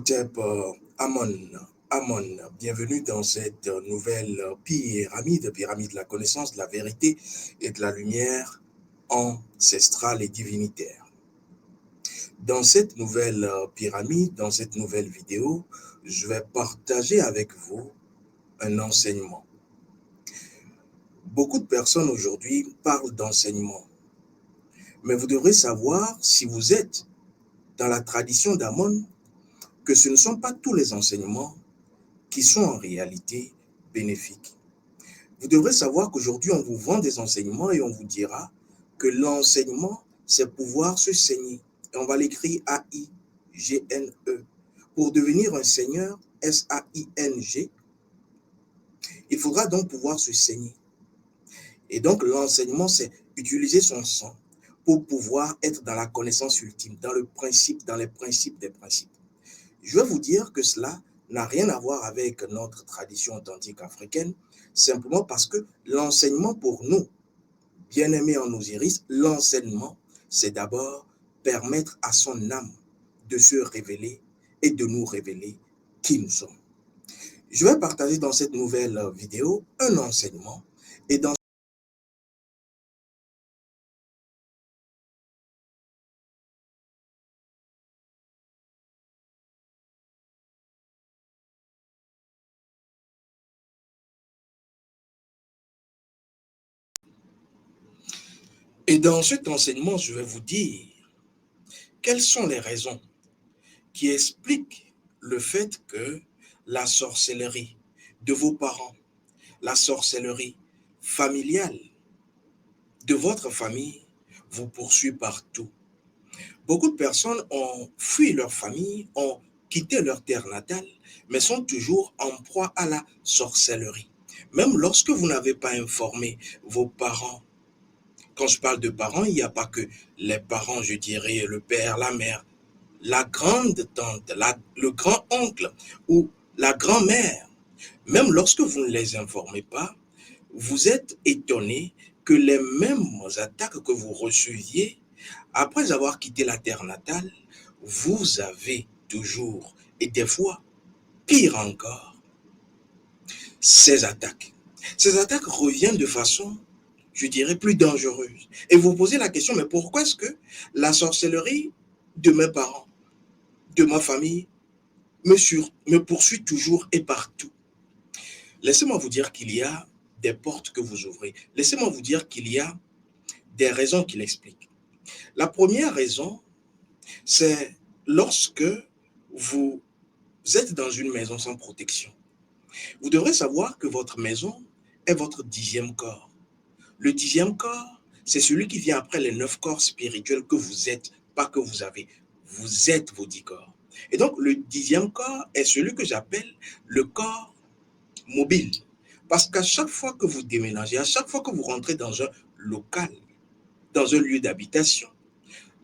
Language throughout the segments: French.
Imhotep Amon, bienvenue dans cette nouvelle pyramide de la connaissance, de la vérité et de la lumière ancestrale et divinitaire. Dans cette nouvelle pyramide, dans cette nouvelle vidéo, je vais partager avec vous un enseignement. Beaucoup de personnes aujourd'hui parlent d'enseignement, mais vous devrez savoir, si vous êtes dans la tradition d'Amon, que ce ne sont pas tous les enseignements qui sont en réalité bénéfiques. Vous devrez savoir qu'aujourd'hui, on vous vend des enseignements et on vous dira que l'enseignement, c'est pouvoir se saigner. Et on va l'écrire A-I-G-N-E. Pour devenir un seigneur, S-A-I-N-G, il faudra donc pouvoir se saigner. Et donc, l'enseignement, c'est utiliser son sang pour pouvoir être dans la connaissance ultime, dans le principe, dans les principes des principes. Je vais vous dire que cela n'a rien à voir avec notre tradition authentique africaine, simplement parce que l'enseignement pour nous, bien-aimés en Osiris, l'enseignement, c'est d'abord permettre à son âme de se révéler et de nous révéler qui nous sommes. Je vais partager dans cette nouvelle vidéo un enseignement et dans cet enseignement, je vais vous dire quelles sont les raisons qui expliquent le fait que la sorcellerie de vos parents, la sorcellerie familiale de votre famille vous poursuit partout. Beaucoup de personnes ont fui leur famille, ont quitté leur terre natale, mais sont toujours en proie à la sorcellerie. Même lorsque vous n'avez pas informé vos parents. Quand je parle de parents, il n'y a pas que les parents, je dirais le père, la mère, la grande tante, le grand-oncle ou la grand-mère. Même lorsque vous ne les informez pas, vous êtes étonné que les mêmes attaques que vous receviez, après avoir quitté la terre natale, vous avez toujours, et des fois, pire encore, ces attaques. Ces attaques reviennent de façon, je dirais, plus dangereuse. Et vous posez la question, mais pourquoi est-ce que la sorcellerie de mes parents, de ma famille, me poursuit toujours et partout? Laissez-moi vous dire qu'il y a des portes que vous ouvrez. Laissez-moi vous dire qu'il y a des raisons qui l'expliquent. La première raison, c'est lorsque vous êtes dans une maison sans protection. Vous devrez savoir que votre maison est votre 10e corps. Le 10e corps, c'est celui qui vient après les 9 corps spirituels que vous êtes, pas que vous avez. Vous êtes vos 10 corps. Et donc, le 10e corps est celui que j'appelle le corps mobile. Parce qu'à chaque fois que vous déménagez, à chaque fois que vous rentrez dans un local, dans un lieu d'habitation,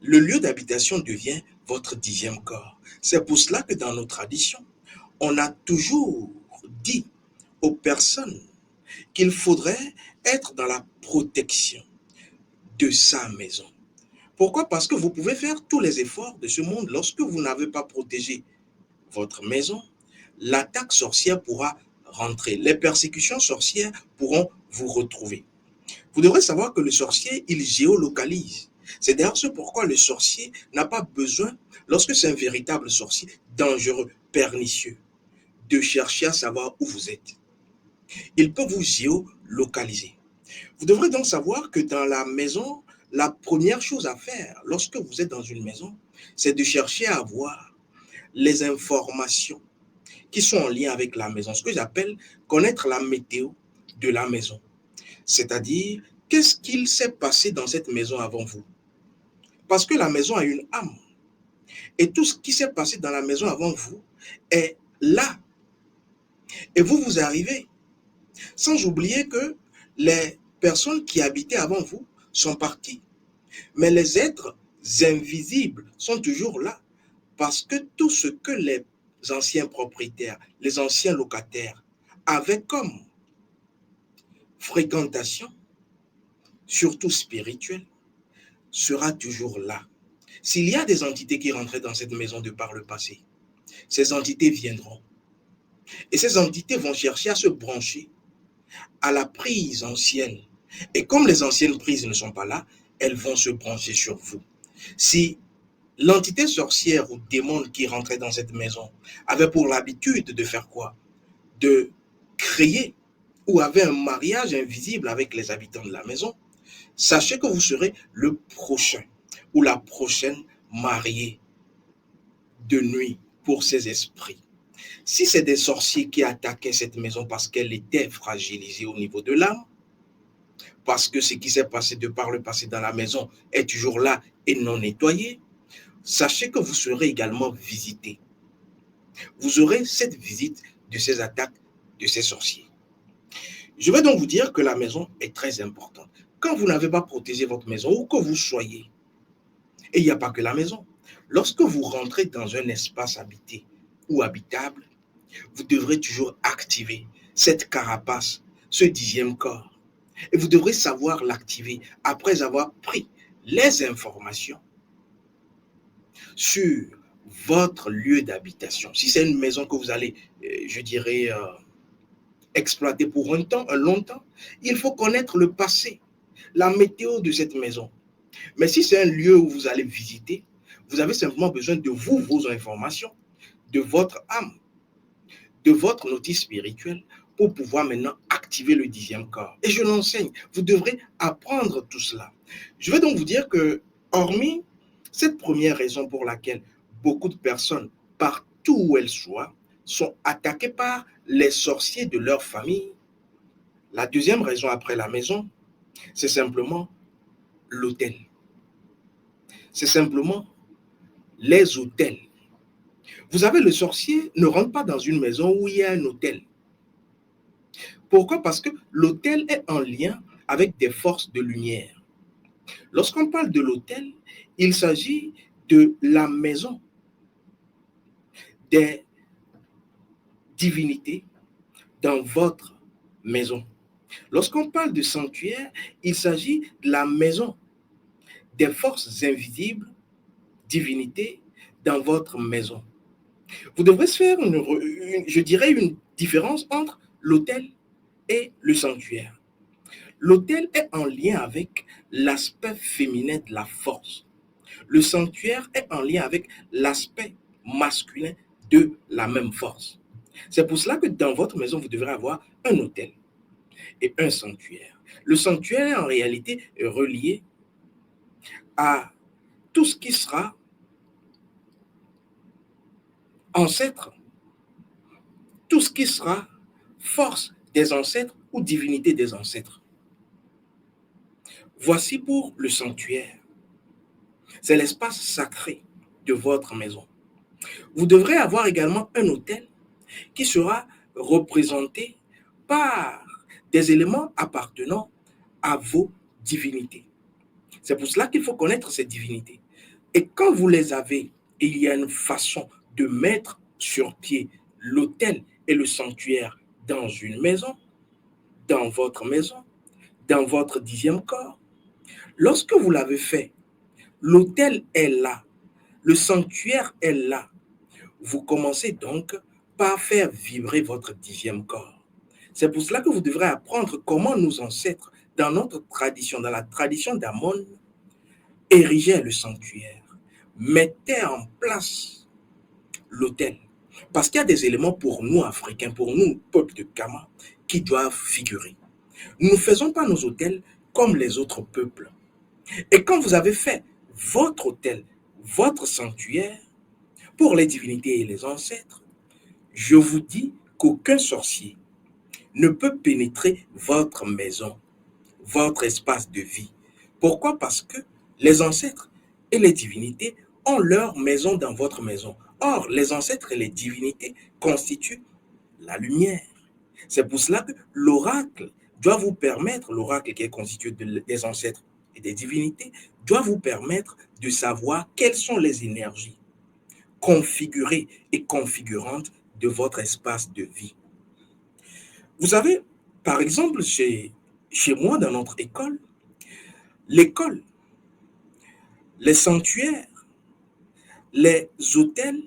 le lieu d'habitation devient votre 10e corps. C'est pour cela que dans nos traditions, on a toujours dit aux personnes qu'il faudrait être dans la protection de sa maison. Pourquoi? Parce que vous pouvez faire tous les efforts de ce monde. Lorsque vous n'avez pas protégé votre maison, l'attaque sorcière pourra rentrer. Les persécutions sorcières pourront vous retrouver. Vous devrez savoir que le sorcier, il géolocalise. C'est d'ailleurs ce pourquoi le sorcier n'a pas besoin, lorsque c'est un véritable sorcier, dangereux, pernicieux, de chercher à savoir où vous êtes. Il peut vous géolocaliser. Vous devrez donc savoir que dans la maison, la première chose à faire lorsque vous êtes dans une maison, c'est de chercher à avoir les informations qui sont en lien avec la maison, ce que j'appelle connaître la météo de la maison. C'est-à-dire, qu'est-ce qu'il s'est passé dans cette maison avant vous? Parce que la maison a une âme. Et tout ce qui s'est passé dans la maison avant vous est là. Et vous arrivez. Sans oublier que les personnes qui habitaient avant vous sont parties. Mais les êtres invisibles sont toujours là. Parce que tout ce que les anciens propriétaires, les anciens locataires avaient comme fréquentation, surtout spirituelle, sera toujours là. S'il y a des entités qui rentraient dans cette maison de par le passé, ces entités viendront. Et ces entités vont chercher à se brancher à la prise ancienne. Et comme les anciennes prises ne sont pas là, elles vont se brancher sur vous. Si l'entité sorcière ou démon qui rentrait dans cette maison avait pour l'habitude de faire quoi? De créer ou avait un mariage invisible avec les habitants de la maison, sachez que vous serez le prochain ou la prochaine mariée de nuit pour ces esprits. Si c'est des sorciers qui attaquaient cette maison parce qu'elle était fragilisée au niveau de l'âme, parce que ce qui s'est passé de par le passé dans la maison est toujours là et non nettoyé, sachez que vous serez également visité. Vous aurez cette visite de ces attaques de ces sorciers. Je vais donc vous dire que la maison est très importante. Quand vous n'avez pas protégé votre maison, où que vous soyez, et il n'y a pas que la maison, lorsque vous rentrez dans un espace habité ou habitable, vous devrez toujours activer cette carapace, ce 10e corps. Et vous devrez savoir l'activer après avoir pris les informations sur votre lieu d'habitation. Si c'est une maison que vous allez, je dirais, exploiter pour un temps, un long temps, il faut connaître le passé, la météo de cette maison. Mais si c'est un lieu où vous allez visiter, vous avez simplement besoin de vous, vos informations, de votre âme, de votre notice spirituelle pour pouvoir maintenant activer le 10e corps. Et je l'enseigne. Vous devrez apprendre tout cela. Je vais donc vous dire que, hormis cette première raison pour laquelle beaucoup de personnes, partout où elles soient, sont attaquées par les sorciers de leur famille, la deuxième raison après la maison, c'est simplement l'hôtel. C'est simplement les hôtels. Vous savez, le sorcier ne rentre pas dans une maison où il y a un hôtel. Pourquoi? Parce que l'hôtel est en lien avec des forces de lumière. Lorsqu'on parle de l'hôtel, il s'agit de la maison des divinités dans votre maison. Lorsqu'on parle de sanctuaire, il s'agit de la maison des forces invisibles, divinités, dans votre maison. Vous devrez se faire, je dirais, une différence entre l'hôtel et le sanctuaire. L'hôtel est en lien avec l'aspect féminin de la force. Le sanctuaire est en lien avec l'aspect masculin de la même force. C'est pour cela que dans votre maison, vous devrez avoir un hôtel et un sanctuaire. Le sanctuaire est en réalité relié à tout ce qui sera ancêtre, tout ce qui sera force des ancêtres ou divinité des ancêtres. Voici pour le sanctuaire. C'est l'espace sacré de votre maison. Vous devrez avoir également un hôtel qui sera représenté par des éléments appartenant à vos divinités. C'est pour cela qu'il faut connaître ces divinités. Et quand vous les avez, il y a une façon de mettre sur pied l'hôtel et le sanctuaire dans une maison, dans votre maison, dans votre 10e corps. Lorsque vous l'avez fait, l'hôtel est là, le sanctuaire est là. Vous commencez donc par faire vibrer votre 10e corps. C'est pour cela que vous devrez apprendre comment nos ancêtres, dans notre tradition, dans la tradition d'Amon, érigeaient le sanctuaire, mettaient en place l'autel. Parce qu'il y a des éléments pour nous, Africains, pour nous, peuple de Kama, qui doivent figurer. Nous ne faisons pas nos autels comme les autres peuples. Et quand vous avez fait votre autel, votre sanctuaire, pour les divinités et les ancêtres, je vous dis qu'aucun sorcier ne peut pénétrer votre maison, votre espace de vie. Pourquoi? Parce que les ancêtres et les divinités ont leur maison dans votre maison. Or, les ancêtres et les divinités constituent la lumière. C'est pour cela que l'oracle doit vous permettre, l'oracle qui est constitué des ancêtres et des divinités, doit vous permettre de savoir quelles sont les énergies configurées et configurantes de votre espace de vie. Vous savez, par exemple, chez moi, dans notre école, l'école, les sanctuaires, les hôtels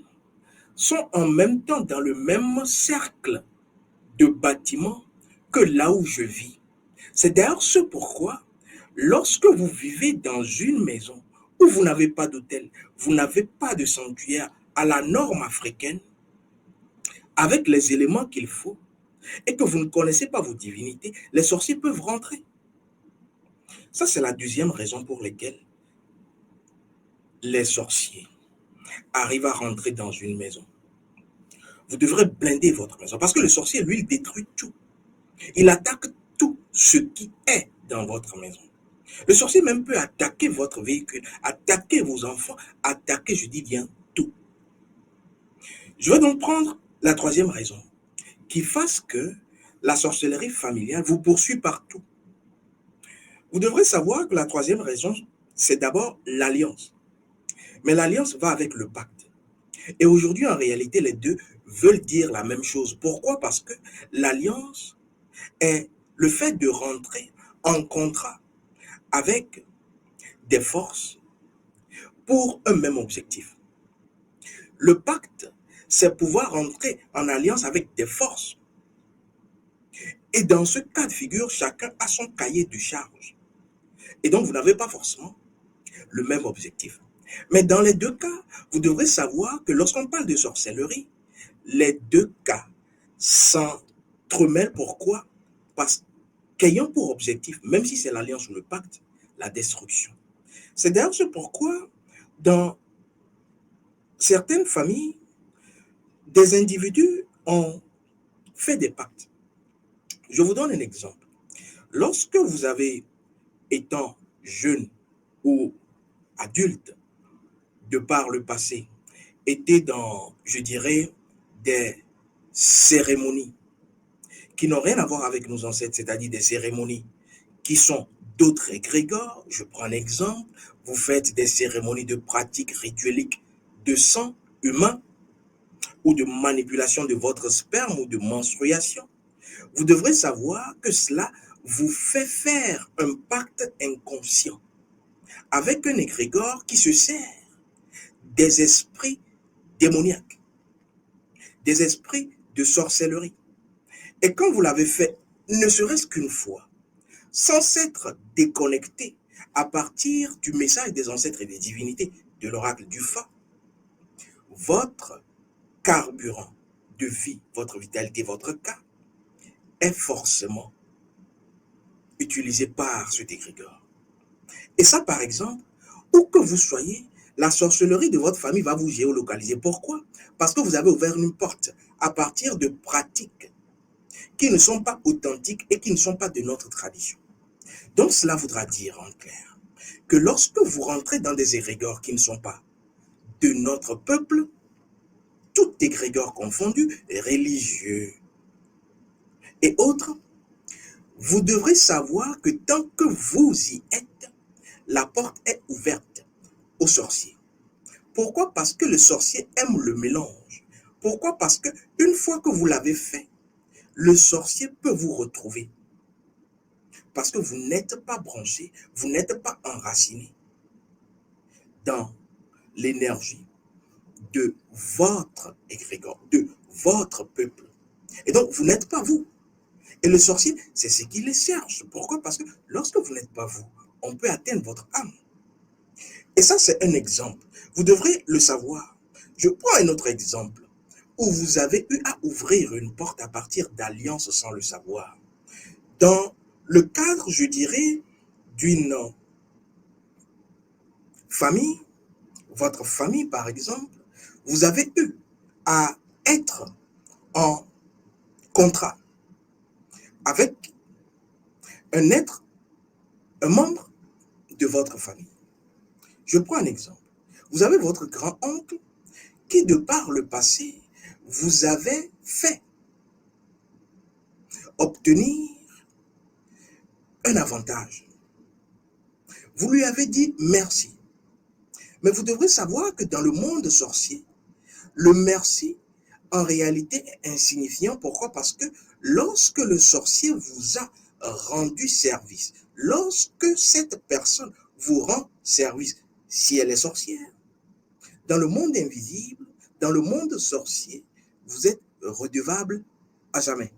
sont en même temps dans le même cercle de bâtiments que là où je vis. C'est d'ailleurs ce pourquoi, lorsque vous vivez dans une maison où vous n'avez pas d'hôtel, vous n'avez pas de sanctuaire à la norme africaine, avec les éléments qu'il faut, et que vous ne connaissez pas vos divinités, les sorciers peuvent rentrer. Ça, c'est la deuxième raison pour laquelle les sorciers arrivent à rentrer dans une maison. Vous devrez blinder votre maison, parce que le sorcier, lui, il détruit tout. Il attaque tout ce qui est dans votre maison. Le sorcier même peut attaquer votre véhicule, attaquer vos enfants, attaquer, je dis bien, tout. Je vais donc prendre la troisième raison, qui fasse que la sorcellerie familiale vous poursuit partout. Vous devrez savoir que la troisième raison, c'est d'abord l'alliance. Mais l'alliance va avec le pacte. Et aujourd'hui, en réalité, les deux veulent dire la même chose. Pourquoi? Parce que l'alliance est le fait de rentrer en contrat avec des forces pour un même objectif. Le pacte, c'est pouvoir entrer en alliance avec des forces. Et dans ce cas de figure, chacun a son cahier de charge. Et donc, vous n'avez pas forcément le même objectif. Mais dans les deux cas, vous devrez savoir que lorsqu'on parle de sorcellerie, les deux cas s'entremêlent. Pourquoi? Parce qu'ayant pour objectif, même si c'est l'alliance ou le pacte, la destruction. C'est d'ailleurs ce pourquoi, dans certaines familles, des individus ont fait des pactes. Je vous donne un exemple. Lorsque vous avez, étant jeune ou adulte, de par le passé, été dans, je dirais, des cérémonies qui n'ont rien à voir avec nos ancêtres, c'est-à-dire des cérémonies qui sont d'autres égrégores. Je prends un exemple, vous faites des cérémonies de pratiques ritueliques de sang humain ou de manipulation de votre sperme ou de menstruation. Vous devrez savoir que cela vous fait faire un pacte inconscient avec un égrégore qui se sert des esprits démoniaques, des esprits de sorcellerie. Et quand vous l'avez fait, ne serait-ce qu'une fois, sans s'être déconnecté à partir du message des ancêtres et des divinités de l'oracle du Fa, votre carburant de vie, votre vitalité, votre cas, est forcément utilisé par cet égrégore. Et ça, par exemple, où que vous soyez, la sorcellerie de votre famille va vous géolocaliser. Pourquoi? Parce que vous avez ouvert une porte à partir de pratiques qui ne sont pas authentiques et qui ne sont pas de notre tradition. Donc cela voudra dire en clair que lorsque vous rentrez dans des égrégores qui ne sont pas de notre peuple, tout égrégore confondu, religieux et autres, vous devrez savoir que tant que vous y êtes, la porte est ouverte aux sorciers. Pourquoi? Parce que le sorcier aime le mélange. Pourquoi? Parce que une fois que vous l'avez fait, le sorcier peut vous retrouver. Parce que vous n'êtes pas branché, vous n'êtes pas enraciné dans l'énergie de votre égrégore, de votre peuple. Et donc, vous n'êtes pas vous. Et le sorcier, c'est ce qui les cherche. Pourquoi? Parce que lorsque vous n'êtes pas vous, on peut atteindre votre âme. Et ça, c'est un exemple. Vous devrez le savoir. Je prends un autre exemple où vous avez eu à ouvrir une porte à partir d'alliances sans le savoir. Dans le cadre, je dirais, d'une famille, votre famille par exemple, vous avez eu à être en contrat avec un être, un membre de votre famille. Je prends un exemple. Vous avez votre grand-oncle qui, de par le passé, vous avait fait obtenir un avantage. Vous lui avez dit merci. Mais vous devrez savoir que dans le monde sorcier, le merci, en réalité, est insignifiant. Pourquoi? Parce que lorsque le sorcier vous a rendu service, lorsque cette personne vous rend service, si elle est sorcière, dans le monde invisible, Dans le monde sorcier, vous êtes redevable à jamais.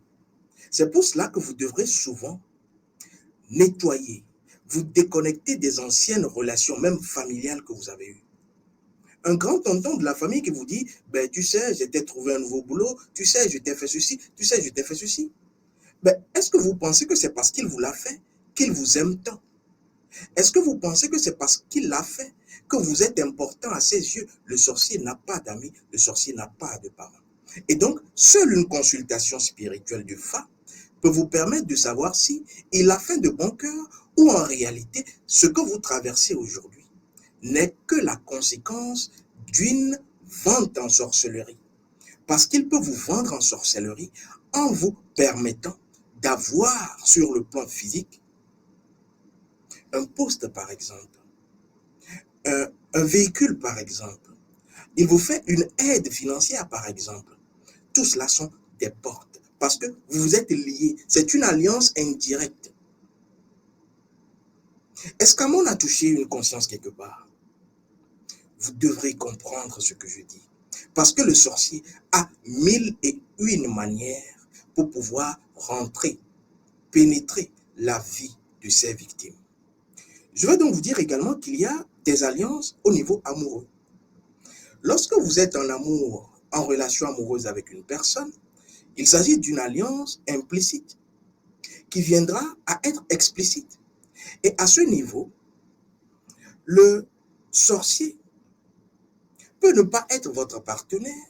C'est pour cela que vous devrez souvent nettoyer, vous déconnecter des anciennes relations, même familiales que vous avez eues. Un grand tonton de la famille qui vous dit, ben, tu sais, j'ai trouvé un nouveau boulot, tu sais, je t'ai fait ceci, tu sais, je t'ai fait ceci. Ben, est-ce que vous pensez que c'est parce qu'il vous l'a fait qu'il vous aime tant? Est-ce que vous pensez que c'est parce qu'il l'a fait que vous êtes important à ses yeux? Le sorcier n'a pas d'amis, le sorcier n'a pas de parents. Et donc, seule une consultation spirituelle du Fa peut vous permettre de savoir si il a fait de bon cœur ou en réalité, ce que vous traversez aujourd'hui n'est que la conséquence d'une vente en sorcellerie. Parce qu'il peut vous vendre en sorcellerie en vous permettant d'avoir sur le plan physique un poste par exemple, un véhicule par exemple. Il vous fait une aide financière par exemple. Tout cela sont des portes parce que vous êtes liés. C'est une alliance indirecte. Est-ce qu'Amon a touché une conscience quelque part? Vous devrez comprendre ce que je dis. Parce que le sorcier a 1001 manières pour pouvoir rentrer, pénétrer la vie de ses victimes. Je vais donc vous dire également qu'il y a des alliances au niveau amoureux. Lorsque vous êtes en amour, en relation amoureuse avec une personne, il s'agit d'une alliance implicite qui viendra à être explicite. Et à ce niveau, le sorcier peut ne pas être votre partenaire,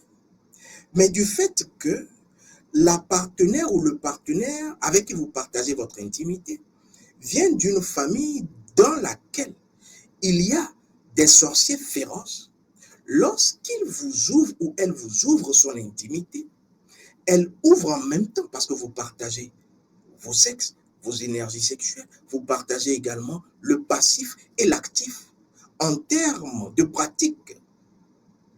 mais du fait que la partenaire ou le partenaire avec qui vous partagez votre intimité vient d'une famille dans laquelle il y a des sorciers féroces, lorsqu'il vous ouvre ou elle vous ouvre son intimité, elle ouvre en même temps parce que vous partagez vos sexes, vos énergies sexuelles, vous partagez également le passif et l'actif en termes de pratique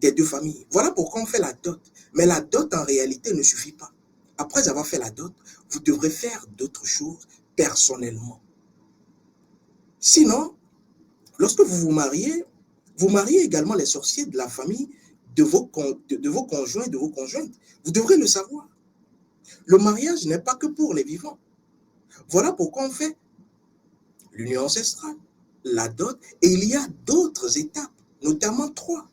des deux familles. Voilà pourquoi on fait la dot. Mais la dot en réalité ne suffit pas. Après avoir fait la dot, vous devrez faire d'autres choses personnellement. Sinon, lorsque vous mariez également les sorciers de la famille de vos conjoints et de vos conjointes. Vous devrez le savoir. Le mariage n'est pas que pour les vivants. Voilà pourquoi on fait l'union ancestrale, la dot, et il y a d'autres étapes, notamment 3.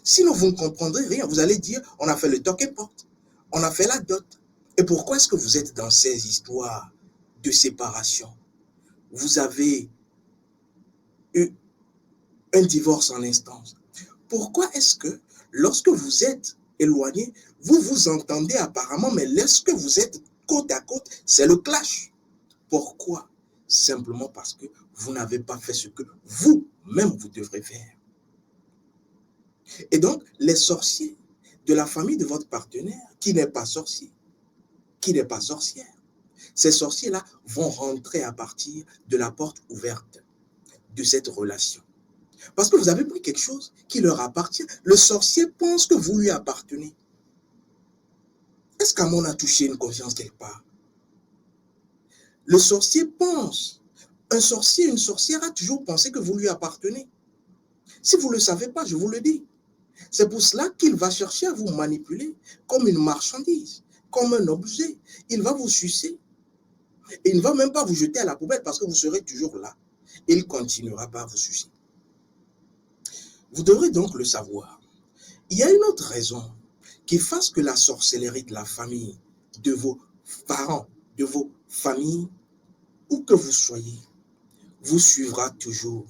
Sinon, vous ne comprendrez rien. Vous allez dire, on a fait le toc et porte, on a fait la dot. Et pourquoi est-ce que vous êtes dans ces histoires de séparation? Vous avez eu un divorce en instance. Pourquoi est-ce que lorsque vous êtes éloigné, vous vous entendez apparemment, mais lorsque vous êtes côte à côte, c'est le clash? Pourquoi? Simplement parce que vous n'avez pas fait ce que vous-même vous devrez faire. Et donc, les sorciers de la famille de votre partenaire, qui n'est pas sorcier, qui n'est pas sorcière, ces sorciers-là vont rentrer à partir de la porte ouverte de cette relation. Parce que vous avez pris quelque chose qui leur appartient. Le sorcier pense que vous lui appartenez. Est-ce qu'Amon a touché une conscience quelque part? Le sorcier pense. Un sorcier, une sorcière a toujours pensé que vous lui appartenez. Si vous ne le savez pas, je vous le dis. C'est pour cela qu'il va chercher à vous manipuler comme une marchandise, comme un objet. Il va vous sucer. Et il ne va même pas vous jeter à la poubelle parce que vous serez toujours là. Il continuera par vous sucer. Vous devrez donc le savoir. Il y a une autre raison qui fasse que la sorcellerie de la famille, de vos parents, de vos familles, où que vous soyez, vous suivra toujours.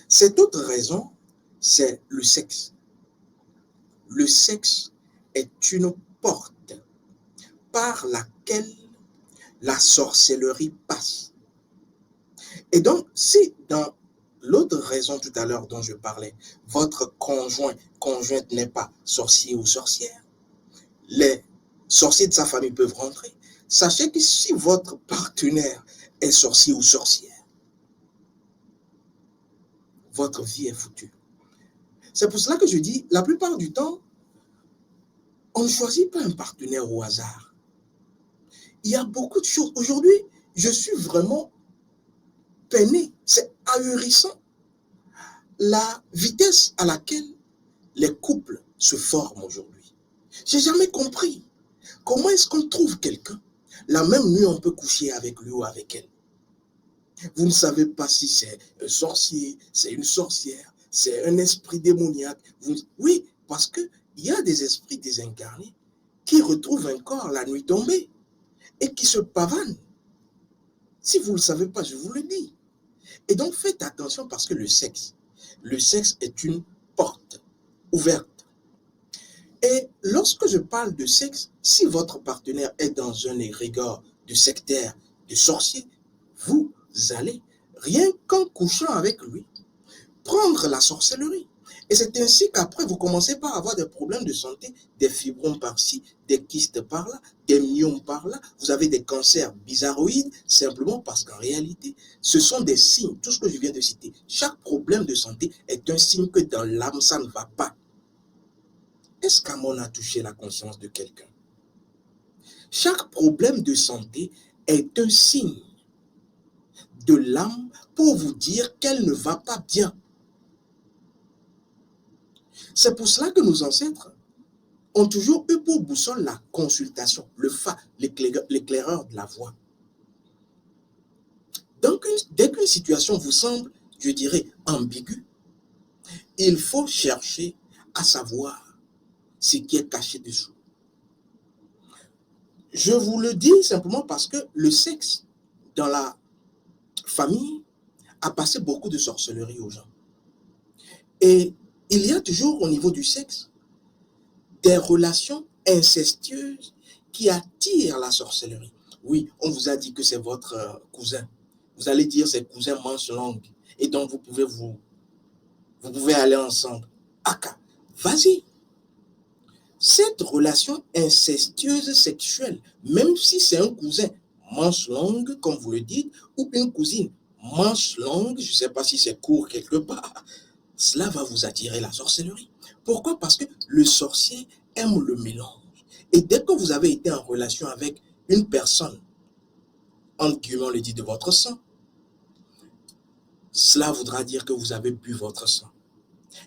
Cette autre raison, c'est le sexe. Le sexe est une porte par laquelle la sorcellerie passe. Et donc, si dans l'autre raison tout à l'heure dont je parlais, votre conjointe n'est pas sorcier ou sorcière, les sorciers de sa famille peuvent rentrer. Sachez que si votre partenaire est sorcier ou sorcière, votre vie est foutue. C'est pour cela que je dis, la plupart du temps, on ne choisit pas un partenaire au hasard. Il y a beaucoup de choses. Aujourd'hui, je suis vraiment peiné. C'est ahurissant la vitesse à laquelle les couples se forment aujourd'hui. J'ai jamais compris. Comment est-ce qu'on trouve quelqu'un? La même nuit, on peut coucher avec lui ou avec elle. Vous ne savez pas si c'est un sorcier, c'est une sorcière, c'est un esprit démoniaque. Oui, parce qu'il y a des esprits désincarnés qui retrouvent un corps la nuit tombée et qui se pavanent. Si vous ne le savez pas, je vous le dis. Et donc faites attention parce que le sexe est une porte ouverte. Et lorsque je parle de sexe, si votre partenaire est dans un égrégore de sectaire, de sorcier, vous allez, rien qu'en couchant avec lui, prendre la sorcellerie. Et c'est ainsi qu'après, vous commencez par avoir des problèmes de santé, des fibromes par-ci, des kystes par-là, des myomes par-là. Vous avez des cancers bizarroïdes, simplement parce qu'en réalité, ce sont des signes, tout ce que je viens de citer. Chaque problème de santé est un signe que dans l'âme, ça ne va pas. Est-ce qu'Amon a touché la conscience de quelqu'un? Chaque problème de santé est un signe de l'âme pour vous dire qu'elle ne va pas bien. C'est pour cela que nos ancêtres ont toujours eu pour boussole la consultation, le fa, l'éclaireur de la voix. Donc, dès qu'une situation vous semble, je dirais, ambiguë, il faut chercher à savoir ce qui est caché dessous. Je vous le dis simplement parce que le sexe, dans la famille, a passé beaucoup de sorcellerie aux gens. Et il y a toujours au niveau du sexe des relations incestueuses qui attirent la sorcellerie. Oui, on vous a dit que c'est votre cousin. Vous allez dire c'est cousin manche longue. Et donc vous pouvez aller ensemble. Aka, vas-y. Cette relation incestueuse sexuelle, même si c'est un cousin manche longue, comme vous le dites, ou une cousine manche longue, je ne sais pas si c'est court quelque part, cela va vous attirer la sorcellerie. Pourquoi? Parce que le sorcier aime le mélange. Et dès que vous avez été en relation avec une personne, entre guillemets on le dit, de votre sang, cela voudra dire que vous avez bu votre sang.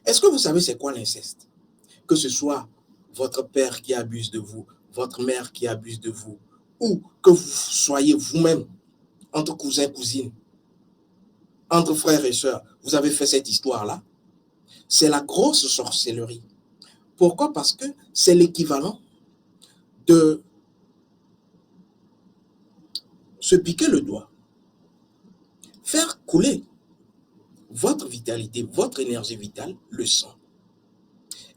Est-ce que vous savez c'est quoi l'inceste? Que ce soit votre père qui abuse de vous, votre mère qui abuse de vous, ou que vous soyez vous-même, entre cousins, cousines, entre frères et sœurs, vous avez fait cette histoire-là, c'est la grosse sorcellerie. Pourquoi? Parce que c'est l'équivalent de se piquer le doigt, faire couler votre vitalité, votre énergie vitale, le sang.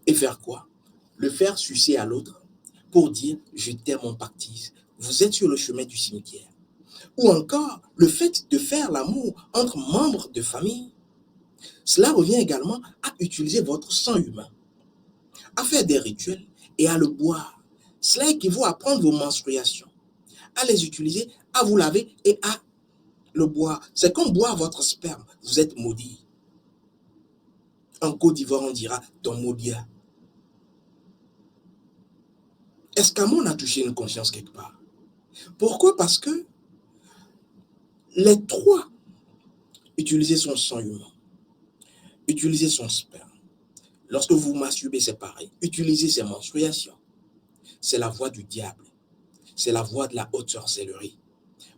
Et faire quoi? Le faire sucer à l'autre pour dire « je t'aime, on pactise ». Vous êtes sur le chemin du cimetière. Ou encore, le fait de faire l'amour entre membres de famille, cela revient également à utiliser votre sang humain, à faire des rituels et à le boire. Cela équivaut à prendre vos menstruations, à les utiliser, à vous laver et à le boire. C'est comme boire votre sperme. Vous êtes maudit. En Côte d'Ivoire, on dira ton maudia. Est-ce qu'Amon a touché une conscience quelque part? Pourquoi? Parce que les trois, utiliser son sang humain, utiliser son sperme. Lorsque vous masturbez, c'est pareil. Utilisez ses menstruations. C'est la voie du diable. C'est la voie de la haute sorcellerie.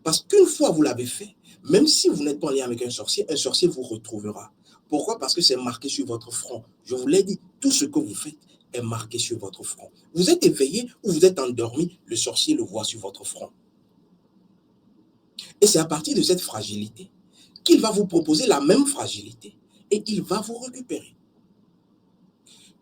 Parce qu'une fois vous l'avez fait, même si vous n'êtes pas en lien avec un sorcier vous retrouvera. Pourquoi? Parce que c'est marqué sur votre front. Je vous l'ai dit, tout ce que vous faites est marqué sur votre front. Vous êtes éveillé ou vous êtes endormi, le sorcier le voit sur votre front. Et c'est à partir de cette fragilité qu'il va vous proposer la même fragilité et il va vous récupérer.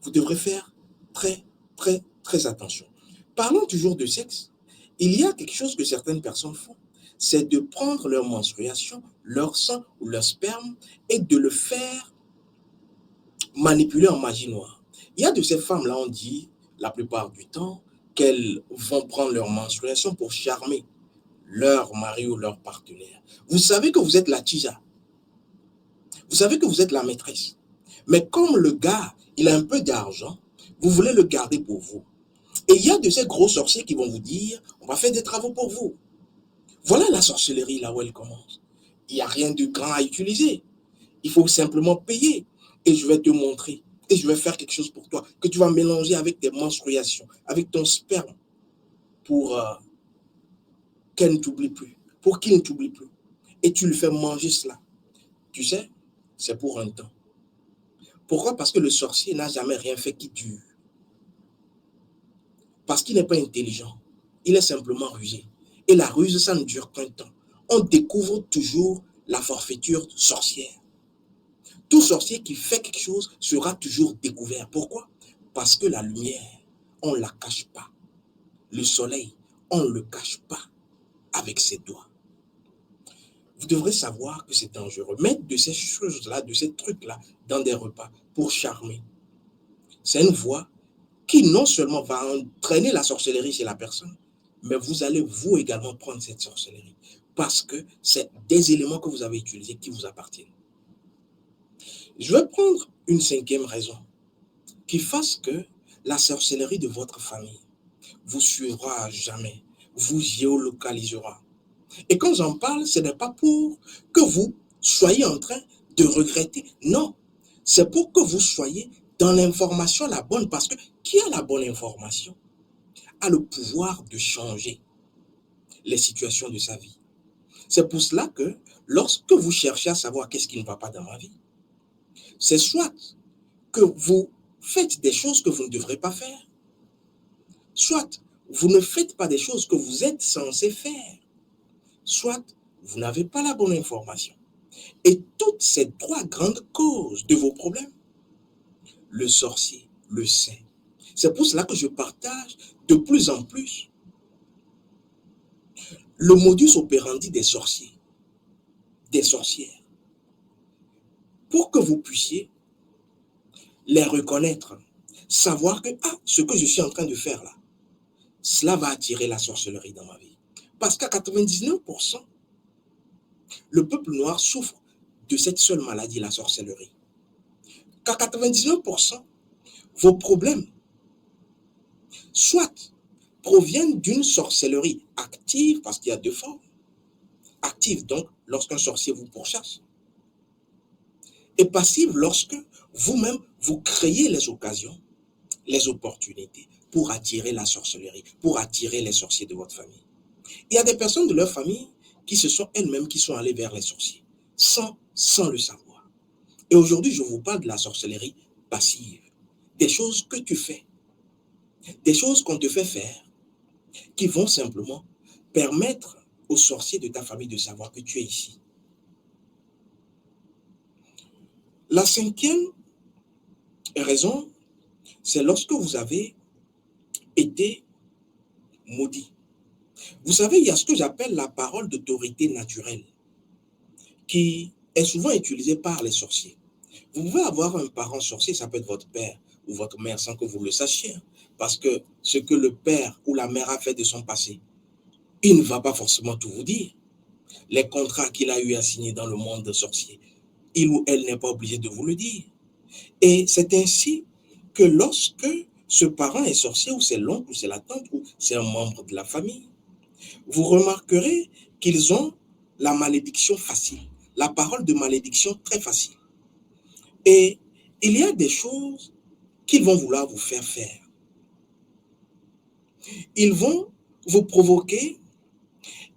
Vous devrez faire très, très, très attention. Parlons toujours de sexe. Il y a quelque chose que certaines personnes font, c'est de prendre leur menstruation, leur sang ou leur sperme et de le faire manipuler en magie noire. Il y a de ces femmes-là, on dit, la plupart du temps, qu'elles vont prendre leur menstruation pour charmer leur mari ou leur partenaire. Vous savez que vous êtes la tija. Vous savez que vous êtes la maîtresse. Mais comme le gars, il a un peu d'argent, vous voulez le garder pour vous. Et il y a de ces gros sorciers qui vont vous dire, on va faire des travaux pour vous. Voilà la sorcellerie là où elle commence. Il n'y a rien de grand à utiliser. Il faut simplement payer. Et je vais te montrer. et je vais faire quelque chose pour toi, que tu vas mélanger avec tes menstruations, avec ton sperme, pour qu'elle ne t'oublie plus, pour qu'il ne t'oublie plus. Et tu lui fais manger cela. Tu sais, c'est pour un temps. Pourquoi? Parce que le sorcier n'a jamais rien fait qui dure. Parce qu'il n'est pas intelligent. Il est simplement rusé. Et la ruse, ça ne dure qu'un temps. On découvre toujours la forfaiture sorcière. Tout sorcier qui fait quelque chose sera toujours découvert. Pourquoi? Parce que la lumière, on ne la cache pas. Le soleil, on ne le cache pas avec ses doigts. Vous devrez savoir que c'est dangereux. Mettre de ces choses-là, de ces trucs-là, dans des repas pour charmer. C'est une voie qui non seulement va entraîner la sorcellerie chez la personne, mais vous allez vous également prendre cette sorcellerie. Parce que c'est des éléments que vous avez utilisés qui vous appartiennent. Je vais prendre une cinquième raison qui fasse que la sorcellerie de votre famille vous suivra à jamais, vous géolocalisera. Et quand j'en parle, ce n'est pas pour que vous soyez en train de regretter. Non, c'est pour que vous soyez dans l'information la bonne. Parce que qui a la bonne information a le pouvoir de changer les situations de sa vie. C'est pour cela que lorsque vous cherchez à savoir qu'est-ce qui ne va pas dans ma vie, c'est soit que vous faites des choses que vous ne devrez pas faire, soit vous ne faites pas des choses que vous êtes censé faire, soit vous n'avez pas la bonne information. Et toutes ces trois grandes causes de vos problèmes, le sorcier le sait. C'est pour cela que je partage de plus en plus le modus operandi des sorciers, des sorcières, pour que vous puissiez les reconnaître, savoir que ce que je suis en train de faire là, cela va attirer la sorcellerie dans ma vie. Parce qu'à 99%, le peuple noir souffre de cette seule maladie, la sorcellerie. Qu'à 99%, vos problèmes, soit proviennent d'une sorcellerie active, parce qu'il y a deux formes. Active, donc, lorsqu'un sorcier vous pourchasse. Et passive, lorsque vous-même, vous créez les occasions, les opportunités pour attirer la sorcellerie, pour attirer les sorciers de votre famille. Il y a des personnes de leur famille qui se sont elles-mêmes qui sont allées vers les sorciers, sans le savoir. Et aujourd'hui, je vous parle de la sorcellerie passive. Des choses que tu fais, des choses qu'on te fait faire, qui vont simplement permettre aux sorciers de ta famille de savoir que tu es ici. La cinquième raison, c'est lorsque vous avez été maudit. Vous savez, il y a ce que j'appelle la parole d'autorité naturelle, qui est souvent utilisée par les sorciers. Vous pouvez avoir un parent sorcier, ça peut être votre père ou votre mère, sans que vous le sachiez. Parce que ce que le père ou la mère a fait de son passé, il ne va pas forcément tout vous dire. Les contrats qu'il a eu à signer dans le monde sorcier, il ou elle n'est pas obligé de vous le dire. Et c'est ainsi que lorsque ce parent est sorcier, ou c'est l'oncle, ou c'est la tante, ou c'est un membre de la famille, vous remarquerez qu'ils ont la malédiction facile, la parole de malédiction très facile. Et il y a des choses qu'ils vont vouloir vous faire faire. Ils vont vous provoquer,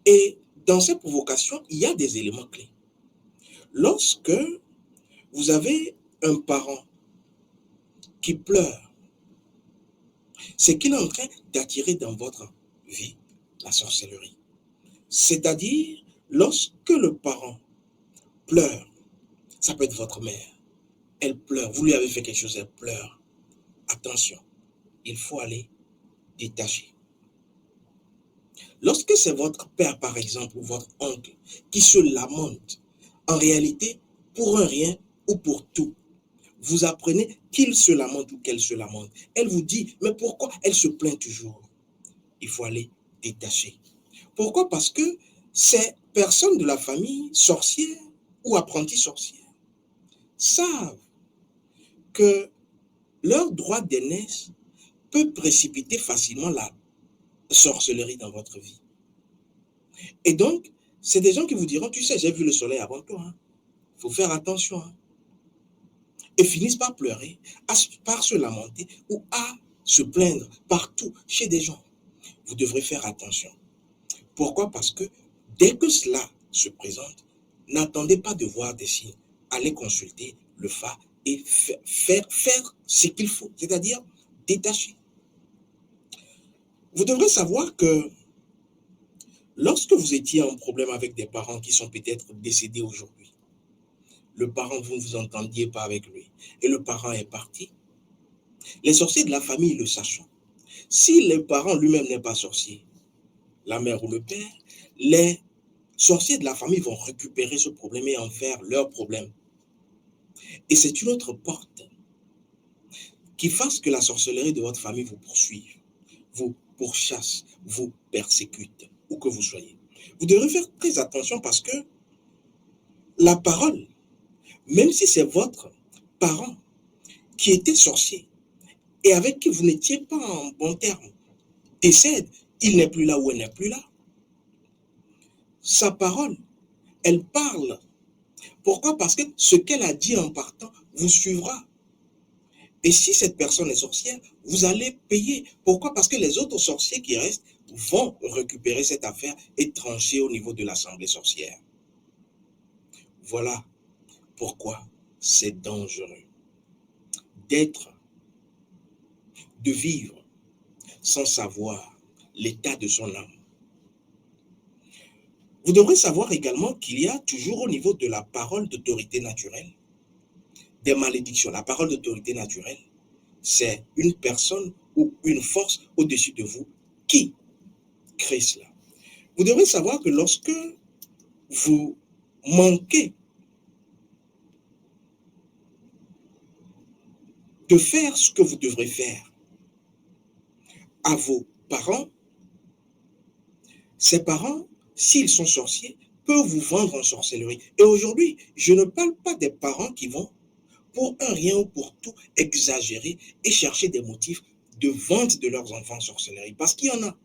et dans ces provocations, il y a des éléments clés. Lorsque vous avez un parent qui pleure, c'est qu'il est en train d'attirer dans votre vie la sorcellerie. C'est-à-dire, lorsque le parent pleure, ça peut être votre mère, elle pleure, vous lui avez fait quelque chose, elle pleure. Attention, il faut aller détacher. Lorsque c'est votre père, par exemple, ou votre oncle, qui se lamente, en réalité, pour un rien ou pour tout, vous apprenez qu'il se lamente ou qu'elle se lamente. Elle vous dit, mais pourquoi elle se plaint toujours? Il faut aller détacher. Pourquoi? Parce que ces personnes de la famille sorcières ou apprenties sorcières savent que leur droit d'aînesse peut précipiter facilement la sorcellerie dans votre vie. Et donc, c'est des gens qui vous diront, tu sais, j'ai vu le soleil avant toi. Il faut faire attention. et finissent par pleurer, par se lamenter ou à se plaindre partout chez des gens. Vous devrez faire attention. Pourquoi? Parce que dès que cela se présente, n'attendez pas de voir des signes. Allez consulter le FA et faire ce qu'il faut, c'est-à-dire détacher. Vous devrez savoir que lorsque vous étiez en problème avec des parents qui sont peut-être décédés aujourd'hui, le parent, vous ne vous entendiez pas avec lui, et le parent est parti, les sorciers de la famille le sachant, si le parent lui-même n'est pas sorcier, la mère ou le père, les sorciers de la famille vont récupérer ce problème et en faire leur problème. Et c'est une autre porte qui fasse que la sorcellerie de votre famille vous poursuive, vous pourchasse, vous persécute, où que vous soyez. Vous devrez faire très attention parce que la parole, même si c'est votre parent qui était sorcier et avec qui vous n'étiez pas en bon terme, décède, il n'est plus là ou elle n'est plus là. Sa parole, elle parle. Pourquoi? Parce que ce qu'elle a dit en partant vous suivra. Et si cette personne est sorcière, vous allez payer. Pourquoi? Parce que les autres sorciers qui restent vont récupérer cette affaire et trancher au niveau de l'assemblée sorcière. Voilà pourquoi c'est dangereux de vivre sans savoir l'état de son âme. Vous devrez savoir également qu'il y a toujours au niveau de la parole d'autorité naturelle des malédictions. La parole d'autorité naturelle, c'est une personne ou une force au-dessus de vous qui crée cela. Vous devrez savoir que lorsque vous manquez de faire ce que vous devrez faire à vos parents, ces parents, s'ils sont sorciers, peuvent vous vendre en sorcellerie. Et aujourd'hui, je ne parle pas des parents qui vont, pour un rien ou pour tout, exagérer et chercher des motifs de vente de leurs enfants en sorcellerie. Parce qu'il y en a.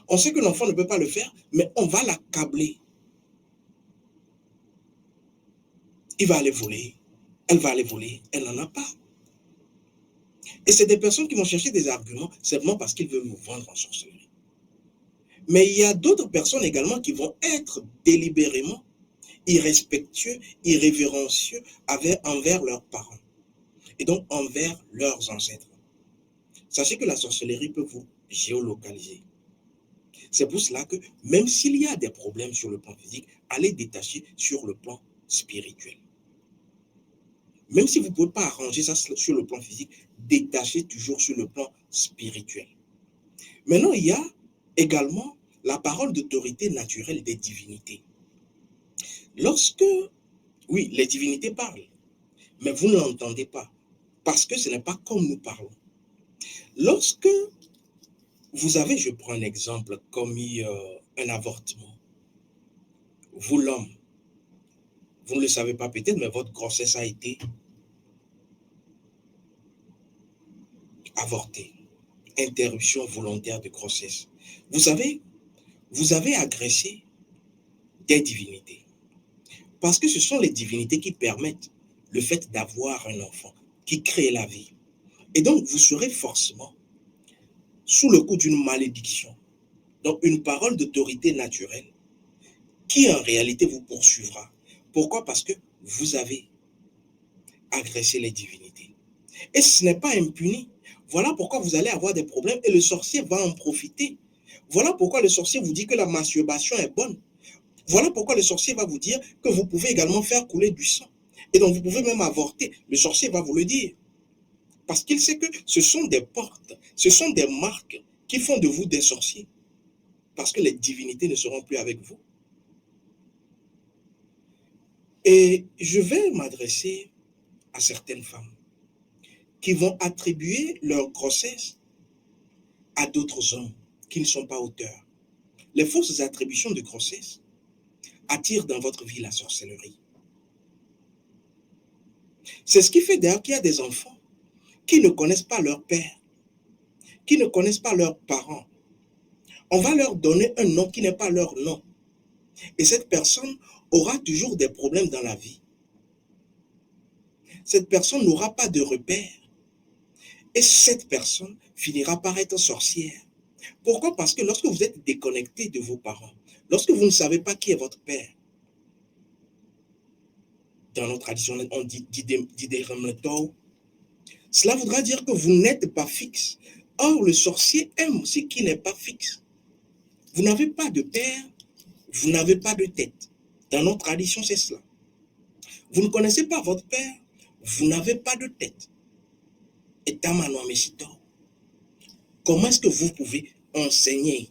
On sait que l'enfant ne peut pas le faire, mais on va l'accabler. Il va aller voler, elle va aller voler, elle n'en a pas. Et c'est des personnes qui vont chercher des arguments simplement parce qu'ils veulent vous vendre en sorcellerie. Mais il y a d'autres personnes également qui vont être délibérément irrespectueux, irrévérencieux envers leurs parents et donc envers leurs ancêtres. Sachez que la sorcellerie peut vous géolocaliser. C'est pour cela que même s'il y a des problèmes sur le plan physique, allez détacher sur le plan spirituel. Même si vous ne pouvez pas arranger ça sur le plan physique, détachez toujours sur le plan spirituel. Maintenant, il y a également la parole d'autorité naturelle des divinités. Lorsque, oui, les divinités parlent, mais vous ne l'entendez pas, parce que ce n'est pas comme nous parlons. Lorsque vous avez, je prends un exemple, commis un avortement, vous l'homme, vous ne le savez pas peut-être, mais votre grossesse a été avortée. Interruption volontaire de grossesse. Vous savez, vous avez agressé des divinités. Parce que ce sont les divinités qui permettent le fait d'avoir un enfant, qui crée la vie. Et donc, vous serez forcément sous le coup d'une malédiction. Donc, une parole d'autorité naturelle qui, en réalité, vous poursuivra. Pourquoi? Parce que vous avez agressé les divinités. Et ce n'est pas impuni. Voilà pourquoi vous allez avoir des problèmes et le sorcier va en profiter. Voilà pourquoi le sorcier vous dit que la masturbation est bonne. Voilà pourquoi le sorcier va vous dire que vous pouvez également faire couler du sang. Et donc vous pouvez même avorter. Le sorcier va vous le dire. Parce qu'il sait que ce sont des portes, ce sont des marques qui font de vous des sorciers. Parce que les divinités ne seront plus avec vous. Et je vais m'adresser à certaines femmes qui vont attribuer leur grossesse à d'autres hommes qui ne sont pas auteurs. Les fausses attributions de grossesse attirent dans votre vie la sorcellerie. C'est ce qui fait d'ailleurs qu'il y a des enfants qui ne connaissent pas leur père, qui ne connaissent pas leurs parents. On va leur donner un nom qui n'est pas leur nom. Et cette personne aura toujours des problèmes dans la vie. cette personne n'aura pas de repère et cette personne finira par être sorcière. Pourquoi? Parce que lorsque vous êtes déconnecté de vos parents, lorsque vous ne savez pas qui est votre père, dans notre tradition, on dit Didéremeto, cela voudra dire que vous n'êtes pas fixe. Or, le sorcier aime ce qui n'est pas fixe. Vous n'avez pas de père, vous n'avez pas de tête. Dans notre tradition, c'est cela. Vous ne connaissez pas votre père, vous n'avez pas de tête. Et comment est-ce que vous pouvez enseigner?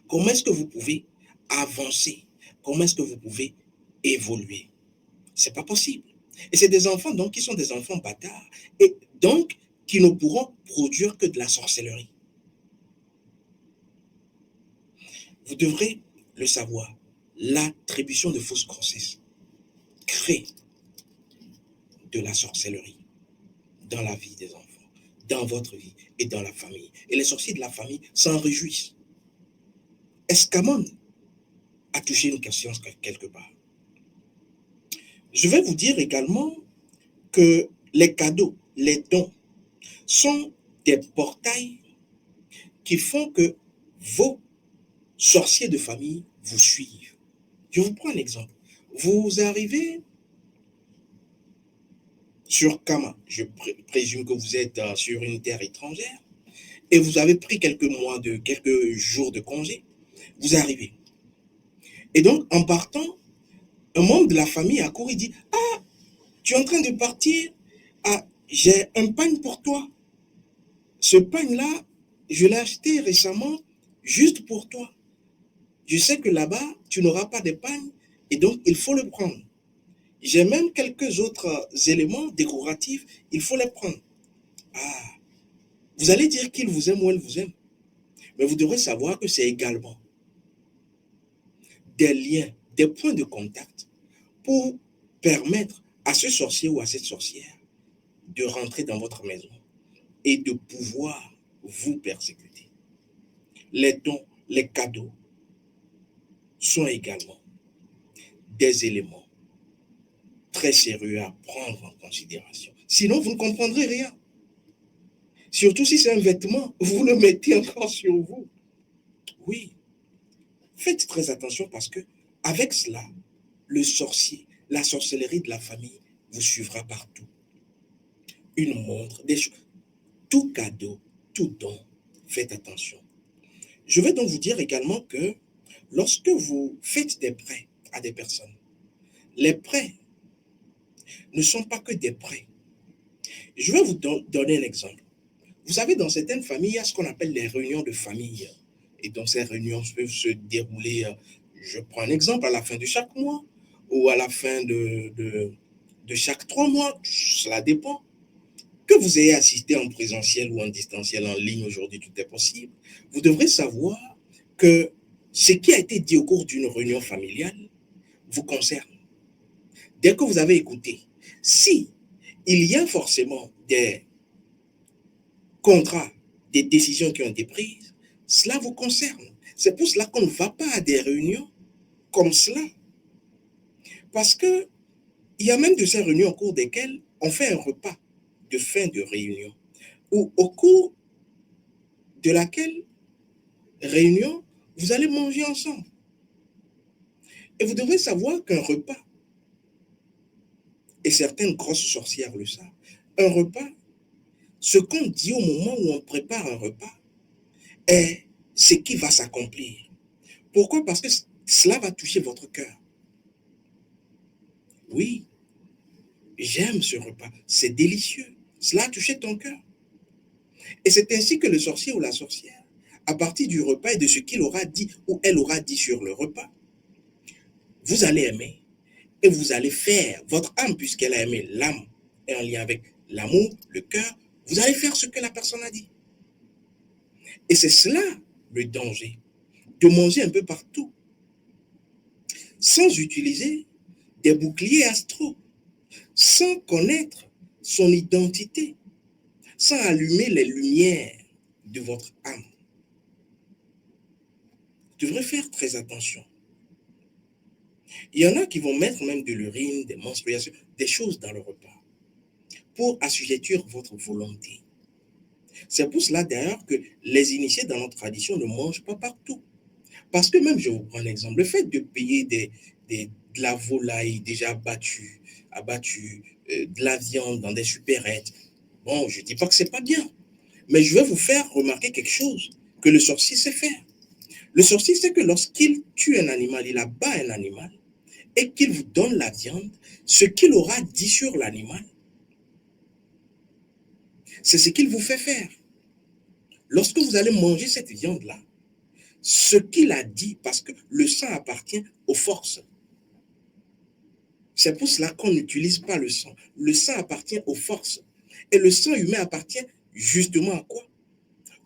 Comment est-ce que vous pouvez avancer? Comment est-ce que vous pouvez évoluer? C'est pas possible. Et c'est des enfants donc qui sont des enfants bâtards et donc qui ne pourront produire que de la sorcellerie. Vous devrez le savoir. L'attribution de fausses grossesses crée de la sorcellerie dans la vie des enfants, dans votre vie et dans la famille. Et les sorciers de la famille s'en réjouissent. Escamon a touché une question quelque part. Je vais vous dire également que les cadeaux, les dons, sont des portails qui font que vos sorciers de famille vous suivent. Je vous prends un exemple. Vous arrivez sur Kama, je présume que vous êtes sur une terre étrangère, et vous avez pris quelques jours de congé, vous arrivez. Et donc, en partant, un membre de la famille accourt et dit, ah, tu es en train de partir, ah, j'ai un pagne pour toi. Ce pagne-là, je l'ai acheté récemment juste pour toi. Je sais que là-bas, tu n'auras pas de pagne et donc il faut le prendre. J'ai même quelques autres éléments décoratifs, il faut les prendre. Ah, vous allez dire qu'il vous aime ou elle vous aime. Mais vous devrez savoir que c'est également des liens, des points de contact pour permettre à ce sorcier ou à cette sorcière de rentrer dans votre maison et de pouvoir vous persécuter. Les dons, les cadeaux sont également des éléments très sérieux à prendre en considération. Sinon, vous ne comprendrez rien. Surtout si c'est un vêtement, vous le mettez encore sur vous. Oui, faites très attention parce que avec cela, le sorcier, la sorcellerie de la famille vous suivra partout. Une montre, des choses, tout cadeau, tout don, faites attention. Je vais donc vous dire également que lorsque vous faites des prêts à des personnes, les prêts ne sont pas que des prêts. Je vais vous donner un exemple. Vous savez, dans certaines familles, il y a ce qu'on appelle les réunions de famille. Et donc, ces réunions peuvent se dérouler, je prends un exemple, à la fin de chaque mois ou à la fin de chaque 3 mois. Cela dépend. Que vous ayez assisté en présentiel ou en distanciel, en ligne, aujourd'hui, tout est possible. Vous devrez savoir que ce qui a été dit au cours d'une réunion familiale vous concerne. Dès que vous avez écouté, si il y a forcément des contrats, des décisions qui ont été prises, cela vous concerne. C'est pour cela qu'on ne va pas à des réunions comme cela. Parce que il y a même de ces réunions au cours desquelles on fait un repas de fin de réunion, ou au cours de laquelle réunion, vous allez manger ensemble. Et vous devez savoir qu'un repas, et certaines grosses sorcières le savent, un repas, ce qu'on dit au moment où on prépare un repas, est ce qui va s'accomplir. Pourquoi? Parce que cela va toucher votre cœur. Oui, j'aime ce repas, c'est délicieux. Cela a touché ton cœur. Et c'est ainsi que le sorcier ou la sorcière, à partir du repas et de ce qu'il aura dit ou elle aura dit sur le repas, vous allez aimer et vous allez faire votre âme, puisqu'elle a aimé, l'âme est en lien avec l'amour, le cœur, vous allez faire ce que la personne a dit. Et c'est cela le danger, de manger un peu partout, sans utiliser des boucliers astraux, sans connaître son identité, sans allumer les lumières de votre âme. Vous devrez faire très attention. Il y en a qui vont mettre même de l'urine, des menstruations, des choses dans le repas. pour assujettir votre volonté. C'est pour cela d'ailleurs que les initiés dans notre tradition ne mangent pas partout. Parce que même, je vous prends un exemple, le fait de payer de la volaille déjà abattue, de la viande dans des supérettes, bon, je ne dis pas que c'est pas bien, mais je vais vous faire remarquer quelque chose que le sorcier sait faire. Le sorcier sait que lorsqu'il tue un animal, il abat un animal, et qu'il vous donne la viande, ce qu'il aura dit sur l'animal, c'est ce qu'il vous fait faire. Lorsque vous allez manger cette viande-là, ce qu'il a dit, parce que le sang appartient aux forces. C'est pour cela qu'on n'utilise pas le sang. Le sang appartient aux forces. Et le sang humain appartient justement à quoi?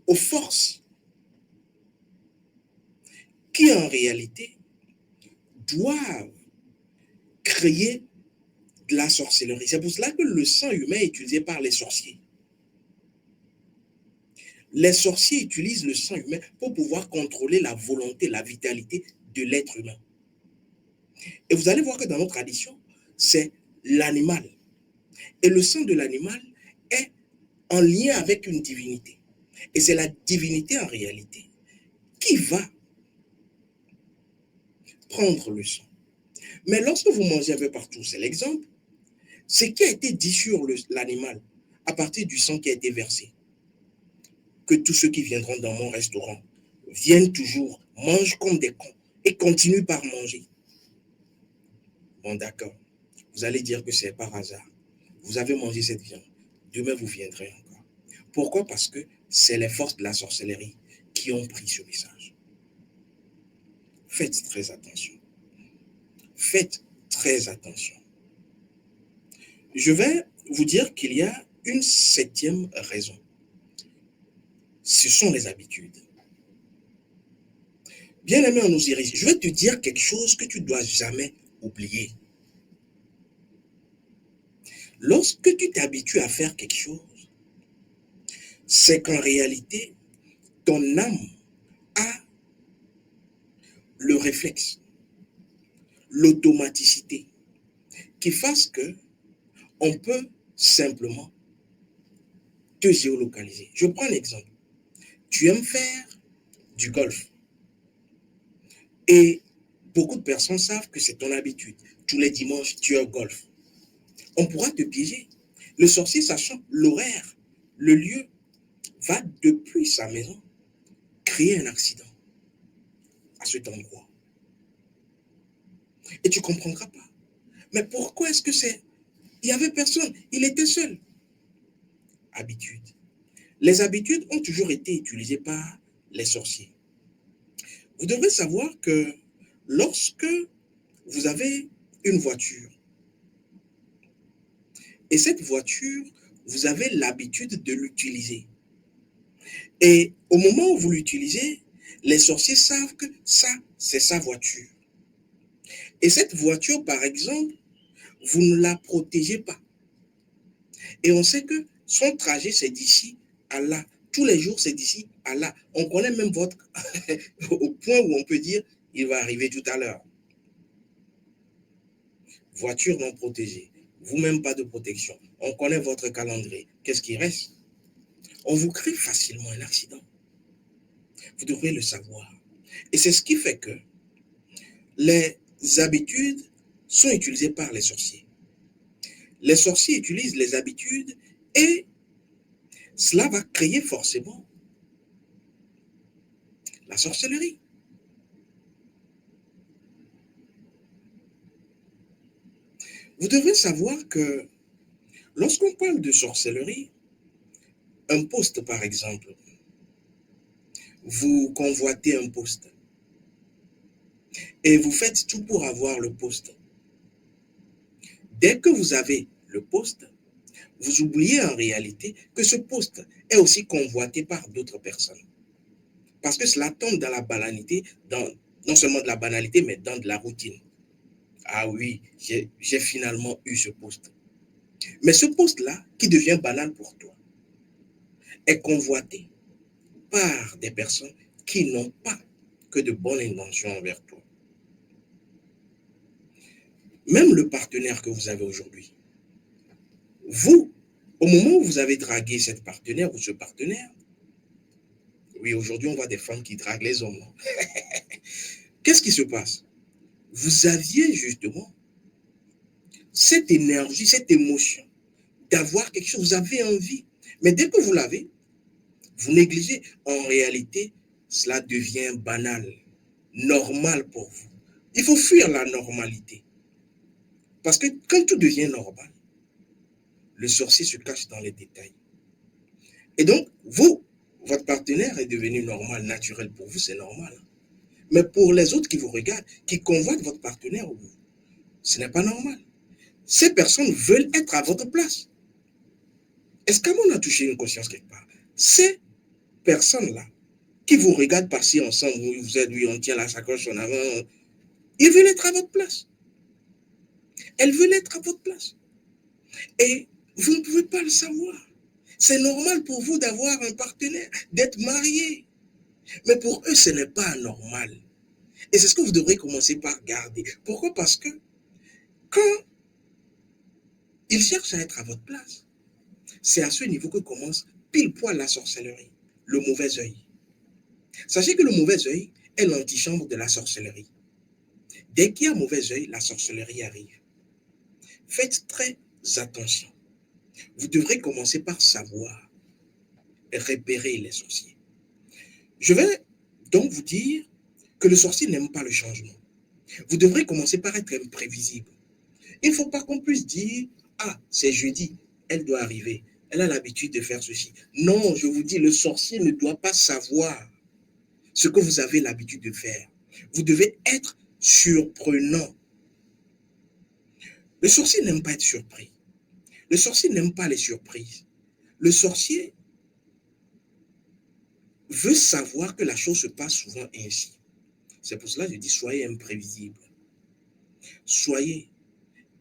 Aux forces qui en réalité doivent créer de la sorcellerie. C'est pour cela que le sang humain est utilisé par les sorciers. Les sorciers utilisent le sang humain pour pouvoir contrôler la volonté, la vitalité de l'être humain. Et vous allez voir que dans notre tradition, c'est l'animal. Et le sang de l'animal est en lien avec une divinité. Et c'est la divinité en réalité qui va prendre le sang. Mais lorsque vous mangez un peu partout, c'est l'exemple, ce qui a été dit sur l'animal à partir du sang qui a été versé, que tous ceux qui viendront dans mon restaurant viennent toujours, mangent comme des cons et continuent par manger. Bon, d'accord. Vous allez dire que c'est par hasard. Vous avez mangé cette viande. Demain, vous viendrez encore. Pourquoi? Parce que c'est les forces de la sorcellerie qui ont pris ce message. Faites très attention. Faites très attention. Je vais vous dire qu'il y a une septième raison. Ce sont les habitudes. Bien-aimé en Osiris, je vais te dire quelque chose que tu ne dois jamais oublier. Lorsque tu t'habitues à faire quelque chose, c'est qu'en réalité, ton âme a le réflexe, l'automaticité, qui fasse que on peut simplement te géolocaliser. Je prends un exemple. Tu aimes faire du golf et beaucoup de personnes savent que c'est ton habitude. Tous les dimanches, tu es au golf. On pourra te piéger. Le sorcier, sachant l'horaire, le lieu, va depuis sa maison créer un accident à cet endroit. Et tu ne comprendras pas. Mais pourquoi est-ce que c'est... Il n'y avait personne, il était seul. Habitude. Les habitudes ont toujours été utilisées par les sorciers. Vous devez savoir que lorsque vous avez une voiture, et cette voiture, vous avez l'habitude de l'utiliser. Et au moment où vous l'utilisez, les sorciers savent que ça, c'est sa voiture. Et cette voiture, par exemple, vous ne la protégez pas. Et on sait que son trajet, c'est d'ici à là. Tous les jours, c'est d'ici à là. On connaît même votre... au point où on peut dire, il va arriver tout à l'heure. Voiture non protégée. Vous-même pas de protection. On connaît votre calendrier. Qu'est-ce qui reste? On vous crée facilement un accident. Vous devrez le savoir. Et c'est ce qui fait que les habitudes sont utilisées par les sorciers. Les sorciers utilisent les habitudes et cela va créer forcément la sorcellerie. Vous devez savoir que lorsqu'on parle de sorcellerie, un poste par exemple, vous convoitez un poste et vous faites tout pour avoir le poste. Dès que vous avez le poste, vous oubliez en réalité que ce poste est aussi convoité par d'autres personnes. Parce que cela tombe dans la banalité, non seulement de la banalité, mais dans de la routine. Ah oui, j'ai finalement eu ce poste. Mais ce poste-là, qui devient banal pour toi, est convoité par des personnes qui n'ont pas que de bonnes intentions envers toi. Même le partenaire que vous avez aujourd'hui, vous Au moment où vous avez dragué cette partenaire ou ce partenaire, oui, aujourd'hui, on voit des femmes qui draguent les hommes. Qu'est-ce qui se passe? Vous aviez justement cette énergie, cette émotion d'avoir quelque chose, vous avez envie. Mais dès que vous l'avez, vous négligez. En réalité, cela devient banal, normal pour vous. Il faut fuir la normalité. Parce que quand tout devient normal, le sorcier se cache dans les détails. Et donc, vous, votre partenaire est devenu normal, naturel pour vous, c'est normal. Mais pour les autres qui vous regardent, qui convoitent votre partenaire, ce n'est pas normal. Ces personnes veulent être à votre place. Est-ce qu'on a touché une conscience quelque part? Ces personnes-là, qui vous regardent passer ensemble, où vous êtes, oui, on tient la sacoche en avant, ils veulent être à votre place. Elles veulent être à votre place. Et vous ne pouvez pas le savoir. C'est normal pour vous d'avoir un partenaire, d'être marié. Mais pour eux, ce n'est pas normal. Et c'est ce que vous devrez commencer par garder. Pourquoi? Parce que quand ils cherchent à être à votre place, c'est à ce niveau que commence pile poil la sorcellerie, le mauvais œil. Sachez que le mauvais œil est l'antichambre de la sorcellerie. Dès qu'il y a mauvais œil, la sorcellerie arrive. Faites très attention. Vous devrez commencer par savoir et repérer les sorciers. Je vais donc vous dire que le sorcier n'aime pas le changement. Vous devrez commencer par être imprévisible. Il ne faut pas qu'on puisse dire, ah, c'est jeudi, elle doit arriver. Elle a l'habitude de faire ceci. Non, je vous dis, le sorcier ne doit pas savoir ce que vous avez l'habitude de faire. Vous devez être surprenant. Le sorcier n'aime pas être surpris. Le sorcier n'aime pas les surprises. Le sorcier veut savoir que la chose se passe souvent ainsi. C'est pour cela que je dis, soyez imprévisible. Soyez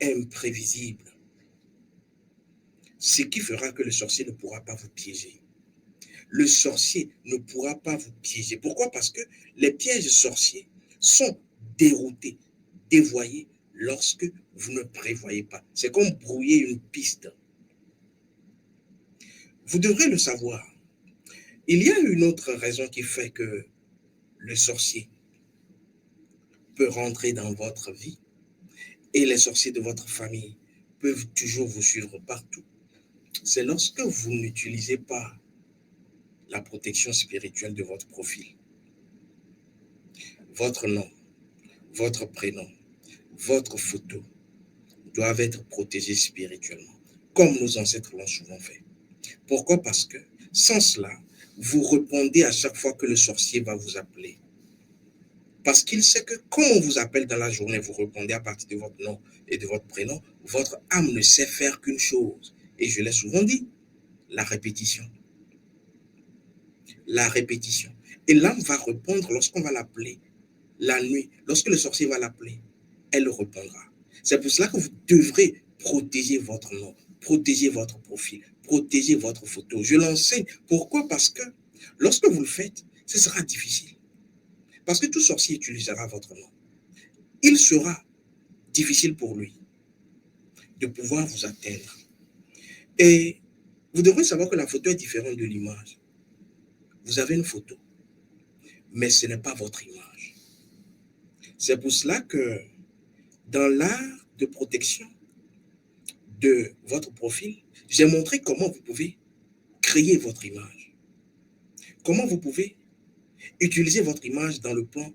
imprévisible. Ce qui fera que le sorcier ne pourra pas vous piéger. Le sorcier ne pourra pas vous piéger. Pourquoi? Parce que les pièges sorciers sont déroutés, dévoyés lorsque vous ne prévoyez pas. C'est comme brouiller une piste. Vous devrez le savoir. Il y a une autre raison qui fait que le sorcier peut rentrer dans votre vie et les sorciers de votre famille peuvent toujours vous suivre partout. C'est lorsque vous n'utilisez pas la protection spirituelle de votre profil. Votre nom, votre prénom, votre photo doivent être protégés spirituellement, comme nos ancêtres l'ont souvent fait. Pourquoi? Parce que sans cela, vous répondez à chaque fois que le sorcier va vous appeler. Parce qu'il sait que quand on vous appelle dans la journée, vous répondez à partir de votre nom et de votre prénom, votre âme ne sait faire qu'une chose. Et je l'ai souvent dit, la répétition. La répétition. Et l'âme va répondre lorsqu'on va l'appeler. La nuit, lorsque le sorcier va l'appeler, elle répondra. C'est pour cela que vous devrez protéger votre nom, protéger votre profil, protéger votre photo. Je l'enseigne. Pourquoi? Parce que lorsque vous le faites, ce sera difficile. Parce que tout sorcier utilisera votre nom. Il sera difficile pour lui de pouvoir vous atteindre. Et vous devrez savoir que la photo est différente de l'image. Vous avez une photo, mais ce n'est pas votre image. C'est pour cela que dans l'art de protection de votre profil, j'ai montré comment vous pouvez créer votre image. Comment vous pouvez utiliser votre image dans le plan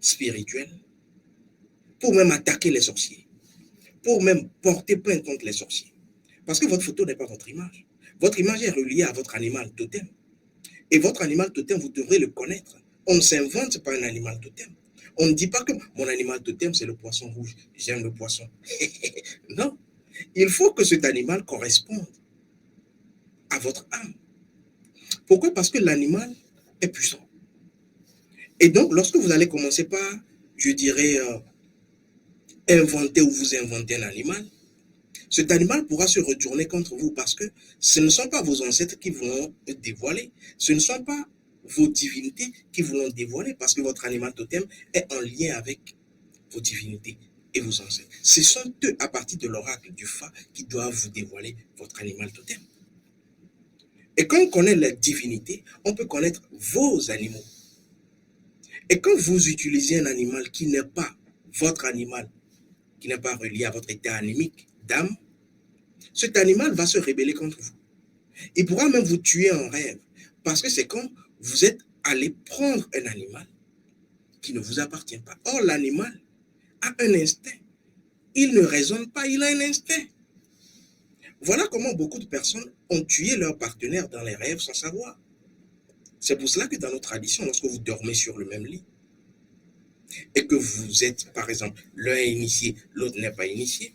spirituel pour même attaquer les sorciers, pour même porter plainte contre les sorciers. Parce que votre photo n'est pas votre image. Votre image est reliée à votre animal totem. Et votre animal totem, vous devrez le connaître. On ne s'invente pas un animal totem. On ne dit pas que mon animal totem, c'est le poisson rouge. J'aime le poisson. Non. Il faut que cet animal corresponde à votre âme. Pourquoi? Parce que l'animal est puissant. Et donc, lorsque vous allez commencer par, je dirais, inventer ou vous inventer un animal, cet animal pourra se retourner contre vous parce que ce ne sont pas vos ancêtres qui vont dévoiler. Ce ne sont pas vos divinités qui vont dévoiler parce que votre animal totem est en lien avec vos divinités. et vous enseignent. Ce sont eux, à partir de l'oracle du Fa, qui doivent vous dévoiler votre animal totem. Et quand on connaît la divinité, on peut connaître vos animaux. Et quand vous utilisez un animal qui n'est pas votre animal, qui n'est pas relié à votre état animique d'âme, cet animal va se rebeller contre vous. Il pourra même vous tuer en rêve, parce que c'est quand vous êtes allé prendre un animal qui ne vous appartient pas. Or, l'animal a un instinct. Il ne raisonne pas, il a un instinct. Voilà comment beaucoup de personnes ont tué leur partenaire dans les rêves sans savoir. C'est pour cela que dans nos traditions, lorsque vous dormez sur le même lit, et que vous êtes, par exemple, l'un est initié, l'autre n'est pas initié,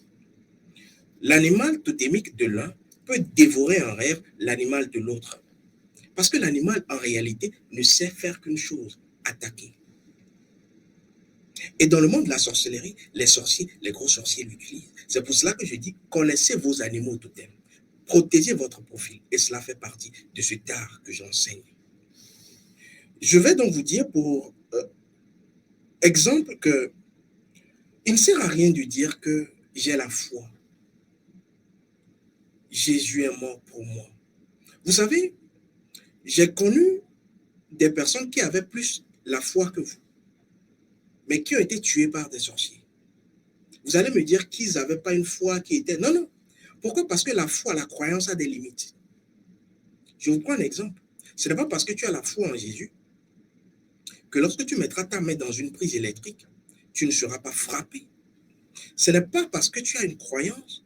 l'animal totémique de l'un peut dévorer en rêve l'animal de l'autre. Parce que l'animal, en réalité, ne sait faire qu'une chose, attaquer. Et dans le monde de la sorcellerie, les sorciers, les gros sorciers l'utilisent. C'est pour cela que je dis, connaissez vos animaux totems. Protégez votre profil. Et cela fait partie de cet art que j'enseigne. Je vais donc vous dire pour exemple que il ne sert à rien de dire que j'ai la foi. Jésus est mort pour moi. Vous savez, j'ai connu des personnes qui avaient plus la foi que vous, mais qui ont été tuées par des sorciers. Vous allez me dire qu'ils n'avaient pas une foi qui était... Non, non. Pourquoi? Parce que la foi, la croyance a des limites. Je vous prends un exemple. Ce n'est pas parce que tu as la foi en Jésus que lorsque tu mettras ta main dans une prise électrique, tu ne seras pas frappé. Ce n'est pas parce que tu as une croyance,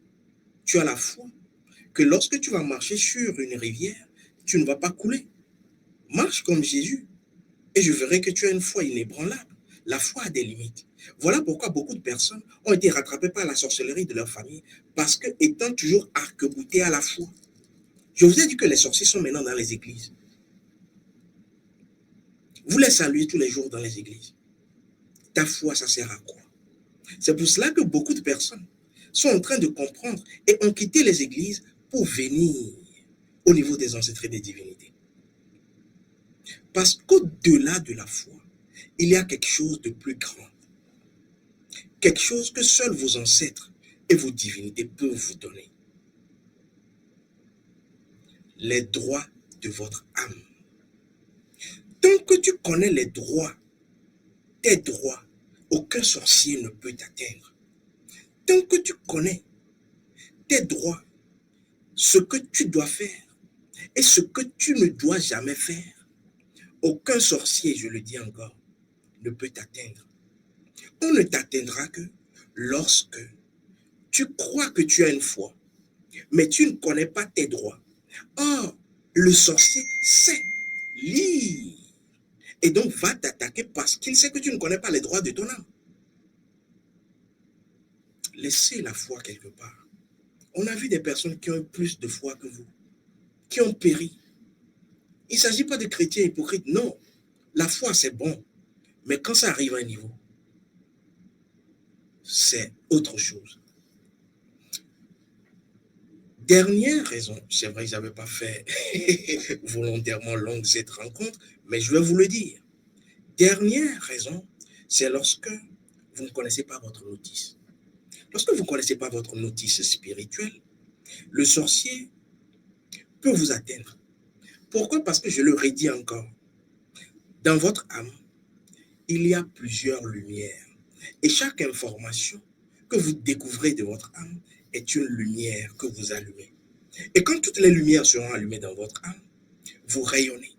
tu as la foi, que lorsque tu vas marcher sur une rivière, tu ne vas pas couler. Marche comme Jésus et je verrai que tu as une foi inébranlable. La foi a des limites. Voilà pourquoi beaucoup de personnes ont été rattrapées par la sorcellerie de leur famille parce que, étant toujours arc-boutés à la foi. Je vous ai dit que les sorciers sont maintenant dans les églises. Vous les saluez tous les jours dans les églises. Ta foi, ça sert à quoi? C'est pour cela que beaucoup de personnes sont en train de comprendre et ont quitté les églises pour venir au niveau des ancêtres et des divinités. Parce qu'au-delà de la foi, il y a quelque chose de plus grand. Quelque chose que seuls vos ancêtres et vos divinités peuvent vous donner. Les droits de votre âme. Tant que tu connais les droits, tes droits, aucun sorcier ne peut t'atteindre. Tant que tu connais tes droits, ce que tu dois faire et ce que tu ne dois jamais faire, aucun sorcier, je le dis encore, ne peut t'atteindre. On ne t'atteindra que lorsque tu crois que tu as une foi, mais tu ne connais pas tes droits. Or, le sorcier sait lire et donc va t'attaquer parce qu'il sait que tu ne connais pas les droits de ton âme. Laissez la foi quelque part. On a vu des personnes qui ont eu plus de foi que vous, qui ont péri. Il ne s'agit pas de chrétiens hypocrites, non. La foi, c'est bon. Mais quand ça arrive à un niveau, c'est autre chose. Dernière raison, c'est vrai que je n'avais pas fait volontairement longue cette rencontre, mais je vais vous le dire. Dernière raison, c'est lorsque vous ne connaissez pas votre notice. Lorsque vous ne connaissez pas votre notice spirituelle, le sorcier peut vous atteindre. Pourquoi? Parce que je le redis encore. Dans votre âme, il y a plusieurs lumières. Et chaque information que vous découvrez de votre âme est une lumière que vous allumez. Et quand toutes les lumières seront allumées dans votre âme, vous rayonnez.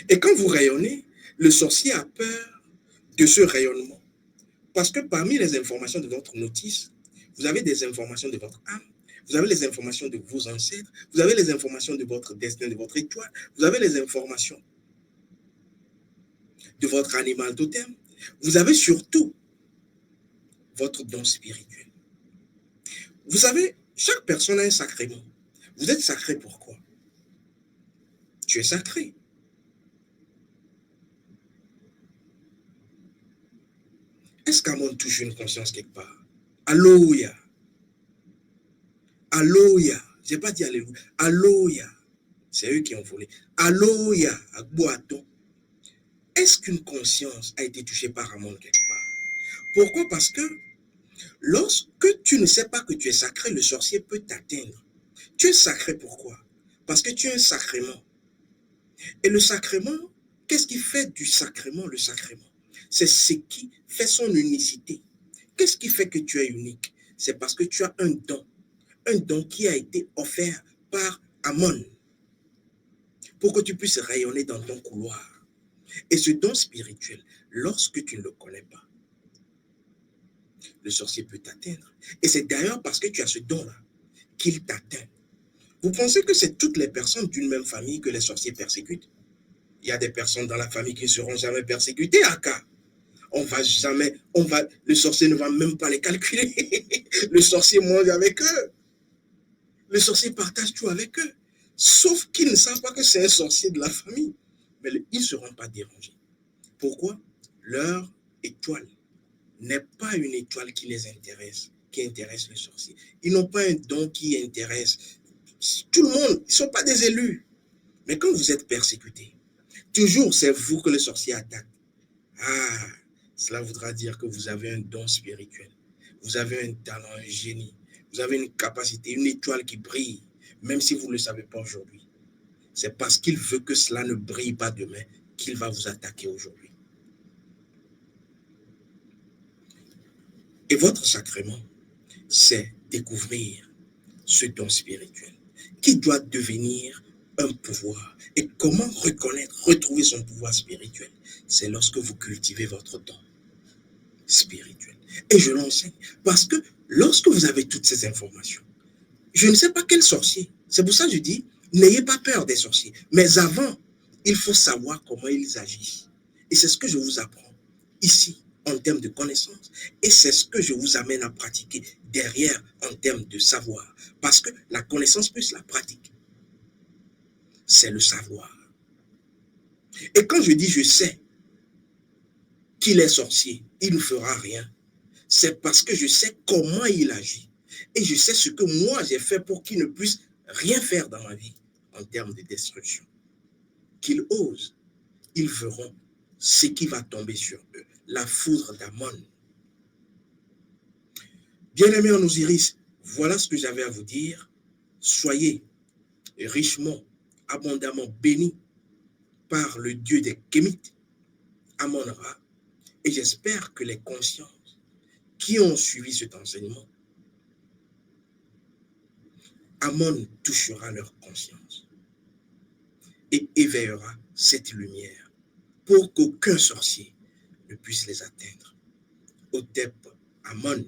Et quand vous rayonnez, le sorcier a peur de ce rayonnement. Parce que parmi les informations de votre notice, vous avez des informations de votre âme, vous avez les informations de vos ancêtres, vous avez les informations de votre destin, de votre étoile, vous avez les informations de votre animal totem, vous avez surtout votre don spirituel. Vous savez, chaque personne a un sacrement. Vous êtes sacré pourquoi? Tu es sacré. Est-ce qu'un monde touche une conscience quelque part? Alléluia. Alléluia. Je n'ai pas dit alléluia. Alléluia. C'est eux qui ont volé. Alléluia. Agboaton. Est-ce qu'une conscience a été touchée par un monde quelque part? Pourquoi? Parce que lorsque tu ne sais pas que tu es sacré, le sorcier peut t'atteindre. Tu es sacré pourquoi? Parce que tu es un sacrement. Et le sacrement, qu'est-ce qui fait du sacrement le sacrement? C'est ce qui fait son unicité. Qu'est-ce qui fait que tu es unique? C'est parce que tu as un don qui a été offert par Amon pour que tu puisses rayonner dans ton couloir. Et ce don spirituel, lorsque tu ne le connais pas, le sorcier peut t'atteindre. Et c'est d'ailleurs parce que tu as ce don-là qu'il t'atteint. Vous pensez que c'est toutes les personnes d'une même famille que les sorciers persécutent? Il y a des personnes dans la famille qui ne seront jamais persécutées, Aka. Le sorcier ne va même pas les calculer. Le sorcier mange avec eux. Le sorcier partage tout avec eux. Sauf qu'ils ne savent pas que c'est un sorcier de la famille. Mais ils ne seront pas dérangés. Pourquoi? Leur étoile n'est pas une étoile qui les intéresse, qui intéresse le sorcier. Ils n'ont pas un don qui intéresse tout le monde. Ils ne sont pas des élus. Mais quand vous êtes persécuté, toujours c'est vous que le sorcier attaque. Ah, cela voudra dire que vous avez un don spirituel. Vous avez un talent, un génie. Vous avez une capacité, une étoile qui brille, même si vous ne le savez pas aujourd'hui. C'est parce qu'il veut que cela ne brille pas demain qu'il va vous attaquer aujourd'hui. Et votre sacrement, c'est découvrir ce don spirituel qui doit devenir un pouvoir. Et comment reconnaître, retrouver son pouvoir spirituel? C'est lorsque vous cultivez votre don spirituel. Et je l'enseigne parce que lorsque vous avez toutes ces informations, je ne sais pas quel sorcier. C'est pour ça que je dis, n'ayez pas peur des sorciers. Mais avant, il faut savoir comment ils agissent. Et c'est ce que je vous apprends ici en termes de connaissances. Et c'est ce que je vous amène à pratiquer derrière en termes de savoir. Parce que la connaissance plus la pratique, c'est le savoir. Et quand je dis je sais qu'il est sorcier, il ne fera rien, c'est parce que je sais comment il agit. Et je sais ce que moi j'ai fait pour qu'il ne puisse rien faire dans ma vie en termes de destruction. Qu'ils osent, ils verront ce qui va tomber sur eux. La foudre d'Amon. Bien-aimés en Osiris, voilà ce que j'avais à vous dire. Soyez richement, abondamment bénis par le Dieu des Kémites, Amon-Ra, et j'espère que les consciences qui ont suivi cet enseignement, Amon touchera leur conscience et éveillera cette lumière pour qu'aucun sorcier ne puisse les atteindre. Otep, Amon,